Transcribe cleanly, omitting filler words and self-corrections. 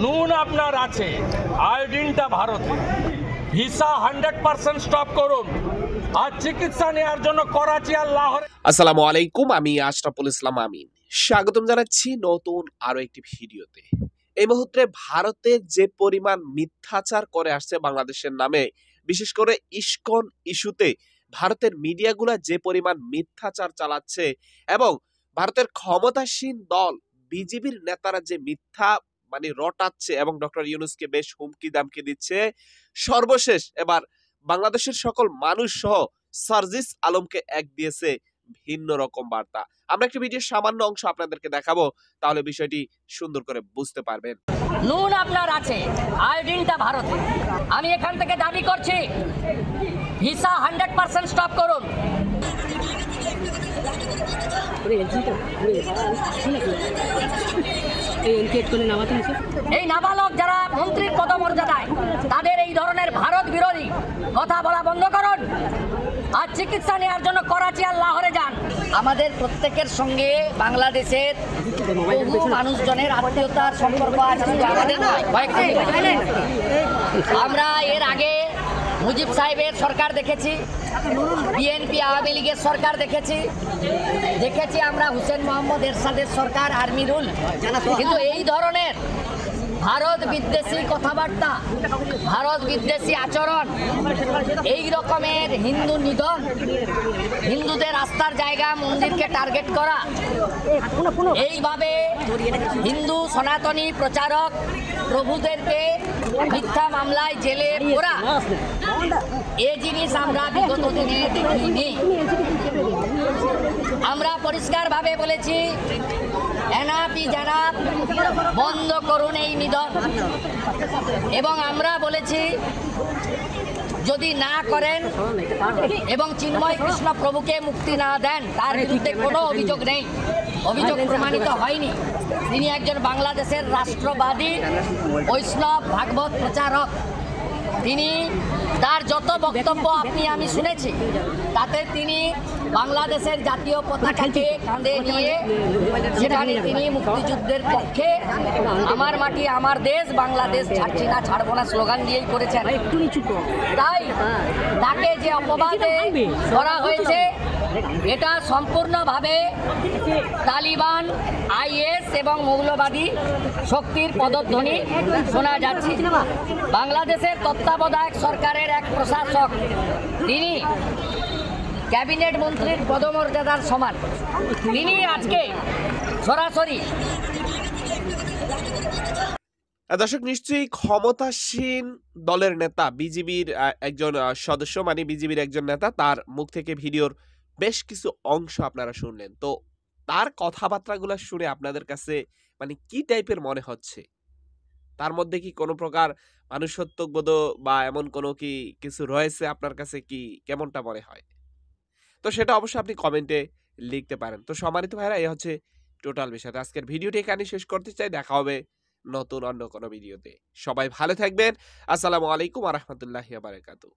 নুন আপনার আছে, আয়োডিনটা ভারতে। ভিসা 100% স্টপ করুন। আর চিকিৎসা নেওয়ার জন্য করাচি আর লাহোরে। আসসালামু আলাইকুম, আমি আশরাফুল ইসলাম আমিন। স্বাগতম জানাচ্ছি নতুন আরো একটি ভিডিওতে। এই মুহূর্তে ভারতে যে পরিমাণ মিথ্যাচার করে আসছে বাংলাদেশের নামে, বিশেষ করে ইসকন ইস্যুতে ভারতের মিডিয়াগুলা যে পরিমাণ মিথ্যাচার চালাচ্ছে এবং ভারতের ক্ষমতাসীন দল বিজেপির নেতারা যে মিথ্যা রটাচ্ছে এবং ডক্টর ইউনূসকে বেশ হুমকি দামকি দিচ্ছে। সর্বশেষ এবার বাংলাদেশের সকল মানুষ সহ সার্জিস আলমকে এক দিয়েছে ভিন্ন রকম বার্তা। আমরা একটা ভিডিওর সামান্য অংশ আপনাদেরকে দেখাবো, তাহলে বিষয়টি সুন্দর করে বুঝতে পারবেন। নুন আপনার আছে, আয়োডিনটা ভারতে। আমি এখান থেকে দাবি করছি ভিসা 100% স্টপ করুন। এই নাবালক যারা মন্ত্রীর পদমর্যাদায়, তাদের এই ধরনের ভারত বিরোধী কথা বলা বন্ধ করুন। আর চিকিৎসা নেওয়ার জন্য করাচি আর লাহোরে যান। আমাদের প্রত্যেকের সঙ্গে বাংলাদেশের বহু মানুষজনের আত্মীয়তার সম্পর্ক আছে, শুধু আমাদের নয়। আমরা এর আগে মুজিব সাহেবের সরকার দেখেছি, বিএনপি আওয়ামী লীগের সরকার দেখেছি, আমরা হুসেন মোহাম্মদ এরশাদের সরকার, আর্মি রুল। কিন্তু এই ধরনের ভারত বিদ্বেষী কথাবার্তা, ভারত বিদ্বেষী আচরণ, এই রকমের হিন্দু নিধন, হিন্দুদের আস্থার জায়গা মন্দিরকে টার্গেট করা, এইভাবে হিন্দু সনাতনী প্রচারক প্রভুদেরকে মিথ্যা মামলায় জেলে পোরা, এই জিনিস আমরা বিগত দিনে দেখিনি। আমরা পরিষ্কারভাবে বলেছি এনআপি জানাব বন্ধ করুন এই নিধন, এবং আমরা বলেছি যদি না করেন এবং চিন্ময় কৃষ্ণ প্রভুকে মুক্তি না দেন, তার বিরুদ্ধে কোনো অভিযোগ নেই, অভিযোগ প্রমাণিত হয়নি। তিনি একজন বাংলাদেশের রাষ্ট্রবাদী বৈষ্ণব ভাগবত প্রচারক। তিনি তার যত বক্তব্য আমি শুনেছি, তাতে তিনি বাংলাদেশের জাতীয় পতাকাকে কাঁধে নিয়ে সেখানে তিনি মুক্তিযুদ্ধের পক্ষে আমার মাটি আমার দেশ, বাংলাদেশ ছাড়ছি না ছাড়বো না স্লোগান দিয়েই করেছেন। তাই তাকে যে অপবাদে করা হয়েছে, এটা সম্পূর্ণভাবে তালিবান, আইএস এবং মৌলবাদী শক্তির পদধ্বনি শোনা যাচ্ছে। বাংলাদেশের তত্ত্বাবধায়ক সরকারের এক প্রশাসক, তিনি ক্যাবিনেট মন্ত্রীর পদমর্যাদার সমান, তিনি আজকে সরাসরি। দর্শক, নিশ্চয়ই ক্ষমতাসীন দলের নেতা, বিজিবির একজন সদস্য, বিজিবির একজন নেতা, তার মুখ থেকে ভিডিওর বেশ কিছু অংশ আপনারা শুনলেন। তো তার কথাবার্তাগুলো শুনে আপনাদের কাছে কি টাইপের মনে হচ্ছে? তার মধ্যে কি কোনো প্রকার মানুষত্ববোধ বা এমন কোনো কি কিছু রয়েছে? আপনার কাছে কি কেমনটা মনে হয়? তো সেটা অবশ্যই আপনি কমেন্টে লিখতে পারেন। তো সম্মানিত ভাইরা, এই হচ্ছে টোটাল বিষয়। আজকের ভিডিওটি এখানে শেষ করতে চাই। দেখা হবে নতুন অন্য কোনো ভিডিওতে। সবাই ভালো থাকবেন। আসসালামু আলাইকুম ওয়া রাহমাতুল্লাহি ওয়া বারাকাতুহু।